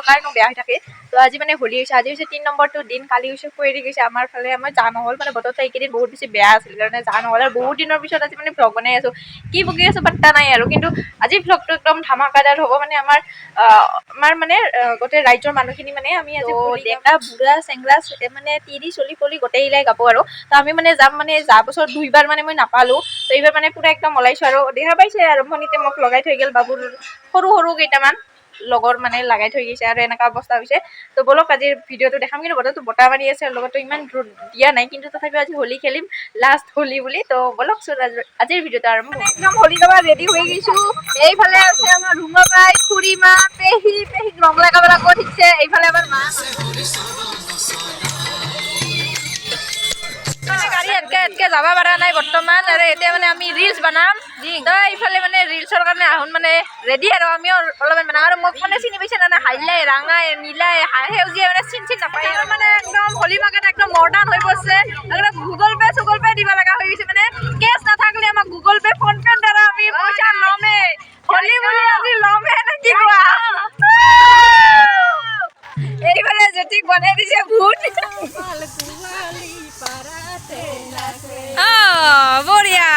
কাৰণেও বেয়া হৈ থাকে। তো আজি মানে হোলী হৈছে, আজি হৈছে 3 নম্বৰটো দিন, কালি হৈছে কুঁৱৰী গৈছে আমাৰ ফালে। আমাৰ যা নহ'ল মানে বতৰটো এইকেইদিন বহুত বেছি বেয়া আছিল কাৰণে যা নহ'ল। আৰু বহুত দিনৰ পিছত আজি মানে ভ্লগ বনাই আছোঁ, কি বকি আছোঁ পাত্তা নাই আৰু। কিন্তু আজিৰ ভ্লগটো একদম ধামাকাদাৰ হ'ব মানে আমাৰ মানে গোটেই ৰাইজৰ মানুহখিনি মানে আমি আজি ডেকা বুঢ়া চেংৰা মানে তিৰি চলি পলি গোটেইলাই গাব আৰু। তো আমি মানে যাম মানে যোৱা বছৰ 2বাৰ মানে মই নাপালোঁ, তো এইবাৰ মানে পুৰা একদম ওলাইছোঁ আৰু। দেখা পাইছে আৰম্ভণিতে মোক লগাই থৈ গ'ল বাবুৰ সৰু সৰু কেইটামান লগৰ মানে লগাই থৈ গৈছে আৰু এনেকুৱা অৱস্থা হৈছে। তো বলক আজিৰ ভিডিঅ'টো দেখাম। কিন্তু বতৰটো বতাহ মাৰি আছে আৰু লগতো ইমান ৰ'দ দিয়া নাই, কিন্তু তথাপিও আজি হোলী খেলিম, লাষ্ট হোলী বুলি। তো বলকচোন আজিৰ ভিডিঅ'টো আৰম্ভ কৰোঁ। একদম হোলী গাব ৰেডি হৈ গৈছোঁ। এইফালে আছে আমাৰ ৰুমা বাই, খুড়ীমা, পেহীক ৰং লগাব লাগিব ঠিকছে। এইফালে আমাৰ মা গাড়ী এটকে যাব পৰা নাই বৰ্তমান, আৰু এতিয়া মানে আমি ৰিলচ বনাম। তো এইফালে মানে ৰিলচৰ কাৰণে আহোন মানে ৰেডি আৰু আমিও অলপমান বনাম। আৰু মোক মানে চিনি পাইছে না হাইলাই ৰাঙাই নীলাই সেউজীয়া মানে চিন নাপায় আৰু। মানে একদম হোলী মাৰ্কেট একদম মডাৰ্ণ হৈ পৰিছে। গুগল পে দিব লগা হৈ গৈছে, মানে কেছ নাথাকিলে আমাক গুগল পে ফোন পেৰ দ্বাৰা আমি পইচা ল'মেই। হোলী বুলি আমি ল'মেই নে কি কোৱা? এইফালে জেঠিক বনাই দিছে ভূত। বঢ়িয়া।